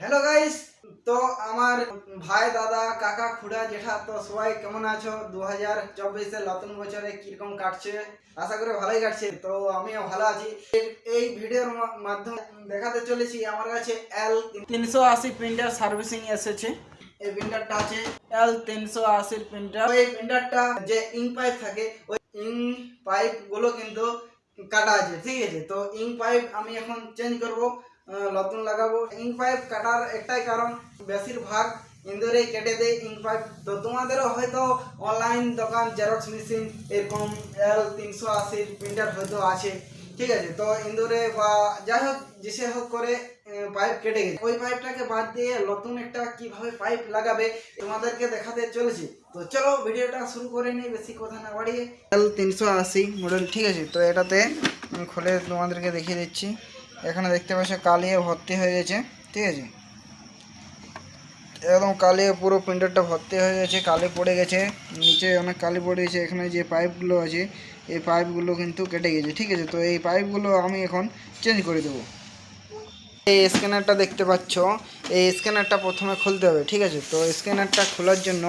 Hello guys, তো আমার ভাই দাদা কাকা খুড়া জেঠা তো সবাই কেমন আছো? 2024-এর নতুন বছরে কিরকম কাটছে? আশা করি ভালোই কাটছে। তো আমিও ভালো আছি। এই ভিডিওর মাধ্যমে দেখাতে চলেছি আমার কাছে L380 প্রিন্টার সার্ভিসিং এসেছে। এই প্রিন্টারটা আছে L380 প্রিন্টার। এই প্রিন্টারটা যে ইঙ্ক পাইপ থাকে, ওই ইঙ্ক পাইপ গুলো কিন্তু কাটা আছে, ঠিক আছে? তো ইঙ্ক পাইপ আমি এখন চেঞ্জ করব, নতুন লাগাবো। ইঙ্ক পাইপ কাটার একটাই কারণ, বেশিরভাগ ইন্দুরেই কেটে দেয় ইঙ্ক পাইপ। তো তোমাদেরও হয়তো অনলাইন দোকান জেরক্স মেশিন এরকম L380 প্রিন্টার হয়তো আছে, ঠিক আছে? তো ইন্দুরে বা যাই হোক যেসে হোক করে পাইপ কেটে গেছে। ওই পাইপটাকে বাদ দিয়ে নতুন একটা কিভাবে পাইপ লাগাবে তোমাদেরকে দেখাতে চলেছি। তো চলো ভিডিওটা শুরু করে নিই বেশি কথা না বাড়িয়ে। L380 মডেল, ঠিক আছে? তো এটাতে খুলে তোমাদেরকে দেখিয়ে দিচ্ছি। এখানে দেখতে পাচ্ছ কালিয়ে ভর্তি হয়ে গেছে, ঠিক আছে? একদম কালিয়ে পুরো প্রিন্টারটা ভর্তি হয়ে গেছে, কালি পড়ে গেছে, নিচে অনেক কালি পড়ে গেছে। এখানে যে পাইপগুলো আছে এই পাইপগুলো কিন্তু কেটে গেছে, ঠিক আছে? তো এই পাইপগুলো আমি এখন চেঞ্জ করে দেবো। এই স্ক্যানারটা দেখতে পাচ্ছ, এই স্ক্যানারটা প্রথমে খুলতে হবে, ঠিক আছে? তো স্ক্যানারটা খোলার জন্য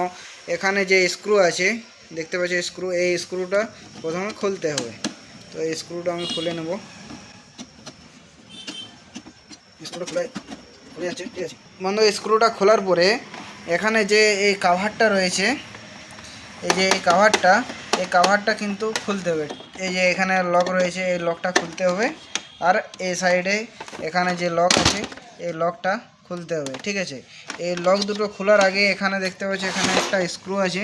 এখানে যে স্ক্রু আছে দেখতে পাচ্ছ স্ক্রু, এই স্ক্রুটা প্রথমে খুলতে হবে। তো এই স্ক্রুটা আমি খুলে নেব। স্ক্রুটা খুলে যাচ্ছে, ঠিক আছে বন্ধু? স্ক্রুটা খোলার পরে এখানে যে এই কাভারটা রয়েছে, এই যে এই কাভারটা কিন্তু খুলতে হবে। এই যে এখানে লক রয়েছে, এই লকটা খুলতে হবে। আর এই সাইডে এখানে যে লক আছে এই লকটা খুলতে হবে, ঠিক আছে? এই লক দুটো খোলার আগে এখানে দেখতে পাচ্ছি এখানে একটা স্ক্রু আছে,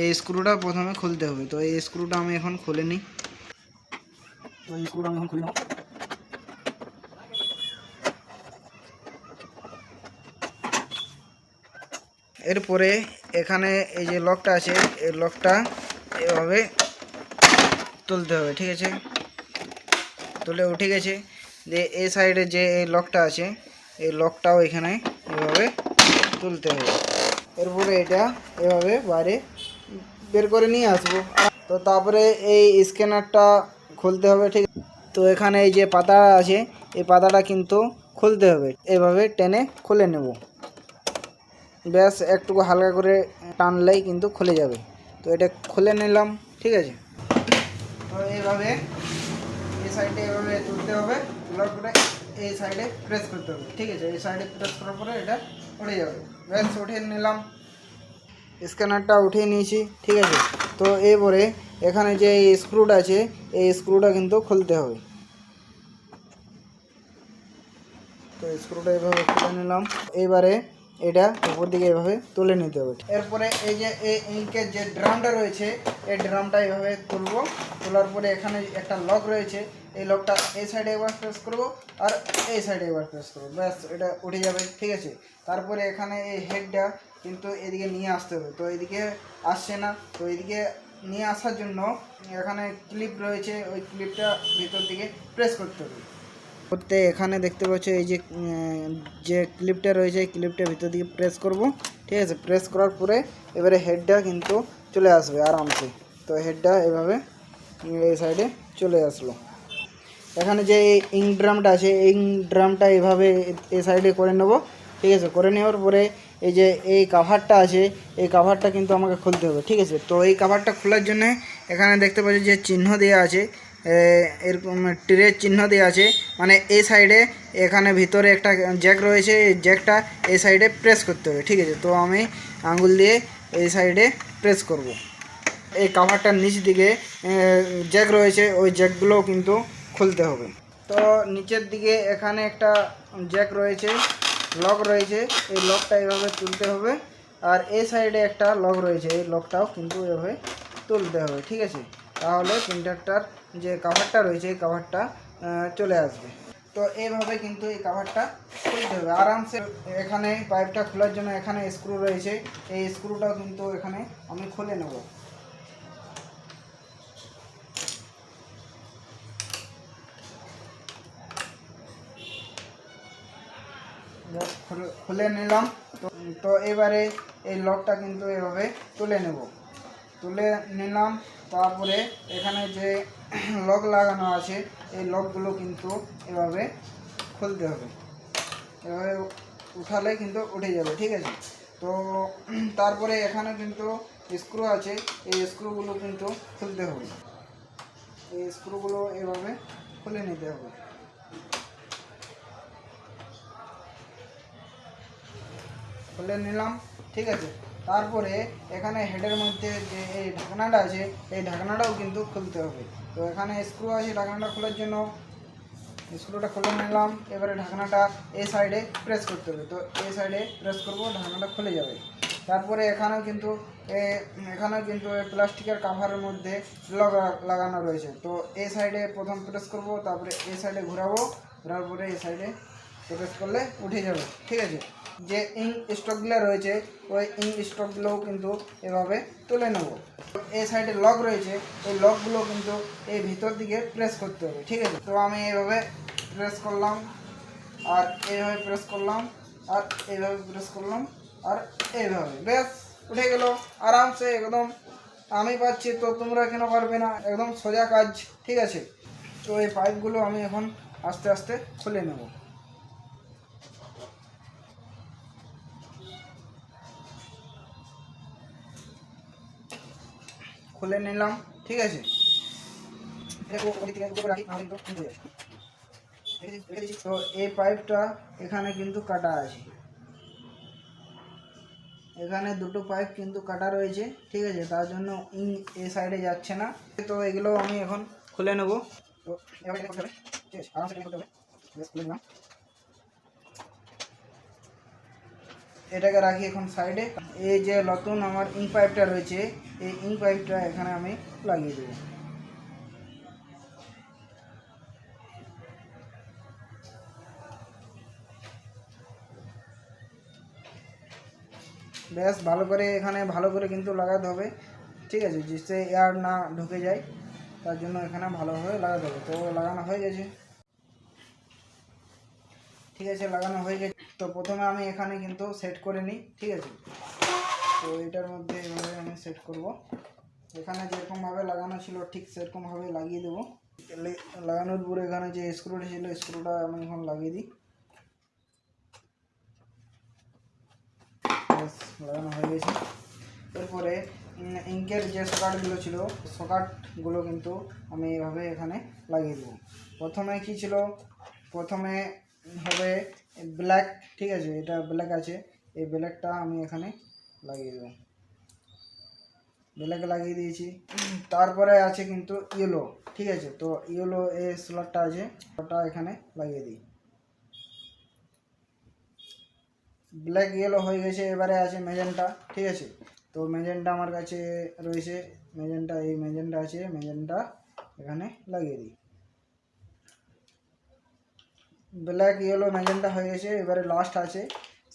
এই স্ক্রুটা প্রথমে খুলতে হবে। তো এই স্ক্রুটা আমি এখন খুলে নিই। তো এই স্ক্রুটা আমি এখন খুলে নেব। এরপরে এখানে এই যে লকটা আছে এই লকটা এভাবে তুলতে হবে, ঠিক আছে? তুলে উঠে গেছে। যে এই সাইডে যে এই লকটা আছে এই লকটাও এখানে এভাবে তুলতে হবে। এরপরে এটা এভাবে বাইরে বের করে নিয়ে আসবো। তো তারপরে এই স্ক্যানারটা খুলতে হবে, ঠিক? তো এখানে এই যে পাতা আছে এই পাতাটা কিন্তু খুলতে হবে, এভাবে টেনে খুলে নেব। ব্যাস একটু হালকা করে টানলেই কিন্তু খুলে যাবে। তো এটা খুলে নিলাম, ঠিক আছে? তো এইভাবে এই সাইডে এভাবে তুলতে হবে, তোলার পরে এই সাইডে প্রেস করতে হবে, ঠিক আছে? এই সাইডে প্রেস করার পরে এটা উঠে যাবে। ব্যাস উঠিয়ে নিলাম, স্ক্যানারটা উঠিয়ে নিয়েছি, ঠিক আছে? তো এরপরে এখানে যে স্ক্রুটা আছে এই স্ক্রুটা কিন্তু খুলতে হবে। তো স্ক্রুটা এভাবে খুলে নিলাম। এবারে এটা উপর দিকে এভাবে তুলে নিতে হবে। এরপরে এই যে এই ইঙ্কের যে ড্রামটা রয়েছে এই ড্রামটা এভাবে তুলবো। তোলার পরে এখানে একটা লক রয়েছে, এই লকটা এই সাইডে একবার প্রেস করবো আর এই সাইডে একবার প্রেস করবো, ব্যাস এটা উঠে যাবে, ঠিক আছে? তারপরে এখানে এই হেডটা কিন্তু এদিকে নিয়ে আসতে হবে। তো এদিকে আসছে না, তো এদিকে নিয়ে আসার জন্য এখানে ক্লিপ রয়েছে, ওই ক্লিপটা ভিতর দিকে প্রেস করতে হবে। করতে এখানে দেখতে পাচ্ছ এই যে যে ক্লিপটা রয়েছে এই ক্লিপটা ভিতর দিকে প্রেস করব, ঠিক আছে? প্রেস করার পরে এবারে হেডটা কিন্তু চলে আসবে আরামসে। তো হেডটা এভাবে এই সাইডে চলে আসলো। এখানে যে ইঙ্ক ড্রামটা আছে ইঙ্ক ড্রামটা এভাবে এই সাইডে করে নেব, ঠিক আছে? করে নেওয়ার পরে এই যে এই কাভারটা আছে এই কাভারটা কিন্তু আমাকে খুলতে হবে, ঠিক আছে? তো এই কাভারটা খোলার জন্য এখানে দেখতে পাচ্ছি যে চিহ্ন দেওয়া আছে, এরকম টিরের চিহ্ন দেওয়া আছে, মানে এই সাইডে এখানে ভিতরে একটা জ্যাক রয়েছে, এই জ্যাকটা এই সাইডে প্রেস করতে হবে, ঠিক আছে? তো আমি আঙ্গুল দিয়ে এই সাইডে প্রেস করব। এই কাভারটার নিচ দিকে জ্যাক রয়েছে, ওই জ্যাকগুলোও কিন্তু খুলতে হবে। তো নিচের দিকে এখানে একটা জ্যাক রয়েছে, লক রয়েছে, এই লকটা এভাবে তুলতে হবে। আর এই সাইডে একটা লক রয়েছে, এই লকটাও কিন্তু এভাবে তুলতে হবে, ঠিক আছে? তাহলে প্রিন্টারটার যে কাভারটা রয়েছে এই কাভারটা চলে আসবে। তো এইভাবে কিন্তু এই কাভারটা খুলতে হবে আরামসে। এখানে পাইপটা খোলার জন্য এখানে স্ক্রু রয়েছে, এই স্ক্রুটাও কিন্তু এখানে আমি খুলে নেব। খুলে নিলাম। তো এবারে এই লকটা কিন্তু এভাবে তুলে নেব, তুলে নিলাম। তারপরে এখানে যে লক লাগানো আছে এই লকগুলো কিন্তু এভাবে খুলতে হবে। এভাবে উঠালে কিন্তু উঠে যাবে, ঠিক আছে। তো তারপরে এখানে কিন্তু স্ক্রু আছে, এই স্ক্রুগুলো কিন্তু খুলতে হবে। এই স্ক্রুগুলো এভাবে খুলে নিতে হবে। খুলে নিলাম, ঠিক আছে। তারপরে এখানে হেডের মধ্যে যে এই ঢাকনাটা আছে, এই ঢাকনাটাও কিন্তু খুলতে হবে। তো এখানে স্ক্রু আছে ঢাকনাটা খোলার জন্য, স্ক্রুটা খুলে নিলাম। এবারে ঢাকনাটা এই সাইডে প্রেস করতে হবে। তো এই সাইডে প্রেস করব, ঢাকনাটা খুলে যাবে। তারপরে এখানেও কিন্তু প্লাস্টিকের কাভারের মধ্যে লক লাগানো রয়েছে। তো এই সাইডে প্রথম প্রেস করব, তারপরে এই সাইডে ঘোরাবো, ঘোরার পরে এই সাইডে প্রেস করলে উঠে যাবে, ঠিক আছে। যে ইঙ্ক স্টকগুলো রয়েছে ওই ইঙ্ক স্টকগুলোও কিন্তু এভাবে তুলে নেব। এই সাইডে লক রয়েছে, ওই লকগুলো কিন্তু এই ভিতর দিকে প্রেস করতে হবে, ঠিক আছে। তো আমি এইভাবে প্রেস করলাম, আর এইভাবে প্রেস করলাম, আর এইভাবে প্রেস করলাম, আর এইভাবে, ব্যাস উঠে গেল আরামসে একদম। আমি পাচ্ছি তো তোমরা কেন পারবে না, একদম সোজা কাজ, ঠিক আছে। তো এই পাইপগুলো আমি এখন আস্তে আস্তে খুলে নেব। খুলে নিলাম, ঠিক আছে। তো এই পাইপটা এখানে কিন্তু কাটা আছে, এখানে দুটো পাইপ কিন্তু কাটা রয়েছে, ঠিক আছে। তার জন্য এই সাইডে যাচ্ছে না। তো এগুলো আমি এখন খুলে নেব। তো এভাবে করতে হবে, ঠিক আছে, আরামসে করতে হবে। খুলে নিলাম, এটাকে রাখি এখন সাইডে। এই যে নতুন আমার ইঙ্ক পাইপটা রয়েছে, এই ইঙ্ক পাইপটা এখানে আমি লাগিয়ে দেবো। বেশ ভালো করে এখানে ভালো করে কিন্তু লাগাতে হবে, ঠিক আছে, যাতে এয়ার না ঢুকে যায়, তার জন্য এখানে ভালোভাবে লাগাতে হবে। তো লাগানো হয়ে গেছে, ঠিক আছে, লাগানো হয়ে গেছে। তো প্রথমে আমি এখানে কিন্তু সেট করে নিই, ঠিক আছে। তো এটার মধ্যে এভাবে আমি সেট করব। এখানে যেরকমভাবে লাগানো ছিল ঠিক সেরকমভাবে লাগিয়ে দেবো। লাগানোর পরে এখানে যে স্ক্রুটা ছিল স্ক্রুটা আমি এখন লাগিয়ে দিই। লাগানো হয়ে গেছে। এরপরে ইঙ্কের যে সকেটগুলো ছিল সকেটগুলো কিন্তু আমি এভাবে এখানে লাগিয়ে দেবো। প্রথমে কি ছিল, প্রথমে হবে ব্ল্যাক, ঠিক আছে, এটা ব্ল্যাক আছে, এই ব্ল্যাকটা আমি এখানে লাগিয়ে দেবো। ব্ল্যাক লাগিয়ে দিয়েছি। তারপরে আছে কিন্তু ইয়েলো, ঠিক আছে। তো ইয়েলো এই স্লটটা আছে, ওটা এখানে লাগিয়ে দিই। ব্ল্যাক ইয়েলো হয়ে গেছে। এবারে আছে ম্যাজেন্টা, ঠিক আছে। তো ম্যাজেন্টা আমার কাছে রয়েছে, ম্যাজেন্টা, এই ম্যাজেন্টা আছে, ম্যাজেন্টা এখানে লাগিয়ে দিই। ব্ল্যাক ইয়েলো ম্যাজেন্টা হয়ে গেছে। এবারে লাস্ট আছে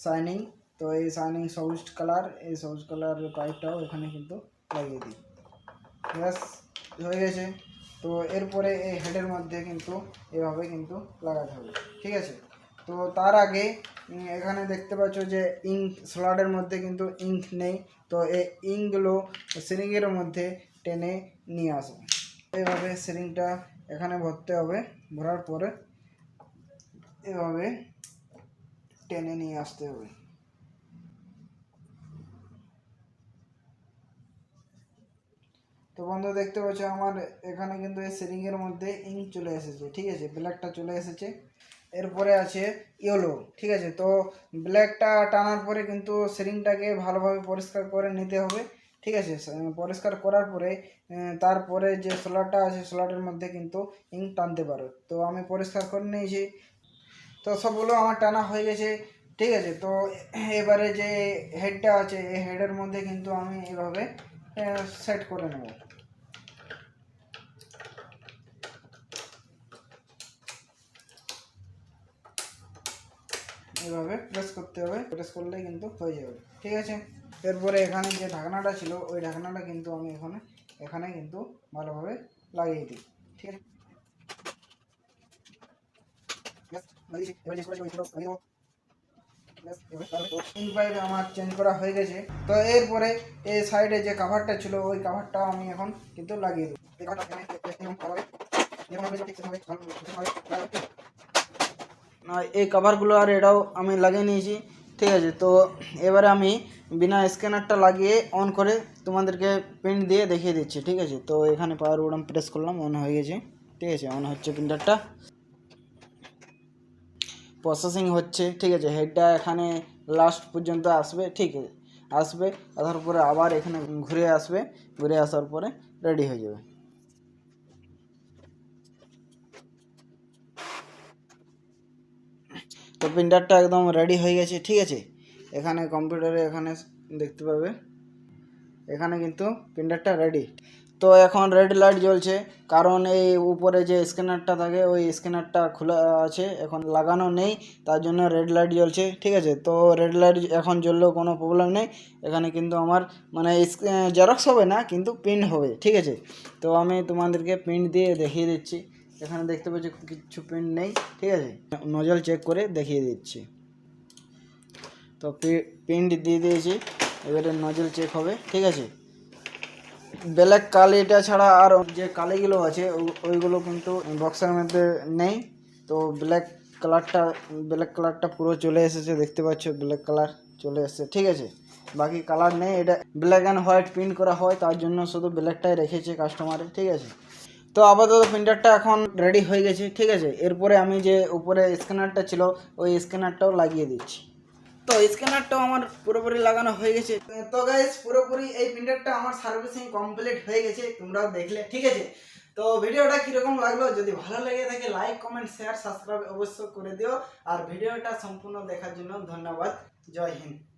শাইনিং। তো এই শাইনিং সবুজ কালার, এই সবুজ কালারের পাইপটাও এখানে কিন্তু লাগিয়ে দিই। ব্যাস হয়ে গেছে। তো এরপরে এই হেডের মধ্যে কিন্তু এভাবে কিন্তু লাগাতে হবে, ঠিক আছে। তো তার আগে এখানে দেখতে পাচ্ছ যে ইঙ্ক স্লটের মধ্যে কিন্তু ইঙ্ক নেই। তো এই ইঙ্কগুলো সিরিংয়ের মধ্যে টেনে নিয়ে আসবে। এইভাবে সিরিংটা এখানে ভরতে হবে, ভরার পরে এভাবে টেনে নিয়ে আসতে হবে। তো বন্ধু দেখতে পাচ্ছ আমার এখানে কিন্তু এই সিরিংয়ের মধ্যে ইঙ্ক চলে এসেছে, ঠিক আছে, ব্ল্যাকটা চলে এসেছে। এরপরে আছে ইয়েলো, ঠিক আছে। তো ব্ল্যাকটা টানার পরে কিন্তু সিরিংটাকে ভালোভাবে পরিষ্কার করে নিতে হবে, ঠিক আছে। পরিষ্কার করার পরে তারপরে যে স্লটটা আছে স্লটের মধ্যে কিন্তু ইঙ্ক টানতে পারো। তো আমি পরিষ্কার করে নিয়েছি। তো সবগুলো আমার টানা হয়ে গেছে, ঠিক আছে। তো এবারে যে হেডটা আছে এই হেডের মধ্যে কিন্তু আমি এভাবে সেট করে নেব। এইভাবে প্রেস করতে হবে, প্রেস করলেই কিন্তু হয়ে যাবে, ঠিক আছে। এরপরে এখানে যে ঢাকনাটা ছিল ওই ঢাকনাটা কিন্তু আমি এখানে কিন্তু ভালোভাবে লাগিয়ে দিই, ঠিক আছে। পাইপ আমার চেঞ্জ করা হয়ে গেছে। তো এরপরে এই সাইডে যে কাভারটা ছিল ওই কাভারটাও আমি এখন কিন্তু লাগিয়ে দিই। এই কভারগুলো আর এটাও আমি লাগিয়ে নিয়েছি, ঠিক আছে। তো এবারে আমি বিনা স্ক্যানারটা লাগিয়ে অন করে তোমাদেরকে প্রিন্ট দিয়ে দেখিয়ে দিচ্ছি, ঠিক আছে। তো এখানে পাওয়ার বাটন প্রেস করলাম, অন হয়ে গেছে, ঠিক আছে। অন হচ্ছে প্রিন্টারটা, প্রসেসিং হচ্ছে, ঠিক আছে। হেডটা এখানে লাস্ট পর্যন্ত আসবে, ঠিক আছে, আসবে। আসার পরে আবার এখানে ঘুরে আসবে, ঘুরে আসার পরে রেডি হয়ে যাবে। তো প্রিন্টারটা একদম রেডি হয়ে গেছে, ঠিক আছে। এখানে কম্পিউটারে এখানে দেখতে পাবে, এখানে কিন্তু প্রিন্টারটা রেডি। তো এখন রেড লাইট জ্বলছে, কারণ এই উপরে যে স্ক্যানারটা থাকে ওই স্ক্যানারটা খোলা আছে, এখন লাগানো নেই, তার জন্য রেড লাইট জ্বলছে, ঠিক আছে। তো রেড লাইট এখন জ্বললেও কোনো প্রবলেম নেই, এখানে কিন্তু আমার মানে জেরক্স হবে না, কিন্তু প্রিন্ট হবে, ঠিক আছে। তো আমি তোমাদেরকে প্রিন্ট দিয়ে দেখিয়ে দিচ্ছি। এখানে দেখতে পাচ্ছি কিছু প্রিন্ট নেই, ঠিক আছে। নজল চেক করে দেখিয়ে দিচ্ছি। তো প্রিন্ট দিয়ে দিয়েছি, এবারে নজল চেক হবে, ঠিক আছে। ব্ল্যাক কালিটা ছাড়া আর যে কালিগুলো আছে ওইগুলো কিন্তু বক্সের মধ্যে নেই। তো ব্ল্যাক কালারটা পুরো চলে এসেছে, দেখতে পাচ্ছ ব্ল্যাক কালার চলে এসেছে, ঠিক আছে। বাকি কালার নেই, এটা ব্ল্যাক অ্যান্ড হোয়াইট প্রিন্ট করা হয়, তার জন্য শুধু ব্ল্যাকটাই রেখেছে কাস্টমারে, ঠিক আছে। তো আপাতত প্রিন্টারটা এখন রেডি হয়ে গেছে, ঠিক আছে। এরপরে আমি যে উপরে স্ক্যানারটা ছিল ওই স্ক্যানারটাও লাগিয়ে দিচ্ছি। তো স্ক্যানারটাও আমার পুরোপুরি লাগানো হয়ে গেছে। তো গাইস পুরোপুরি এই প্রিন্টারটা আমার সার্ভিসিং কমপ্লিট হয়ে গেছে, তোমরাও দেখলে, ঠিক আছে। তো ভিডিওটা কীরকম লাগলো, যদি ভালো লেগে থাকে লাইক কমেন্ট শেয়ার সাবস্ক্রাইব অবশ্যই করে দিও। আর ভিডিওটা সম্পূর্ণ দেখার জন্য ধন্যবাদ। জয় হিন্দ।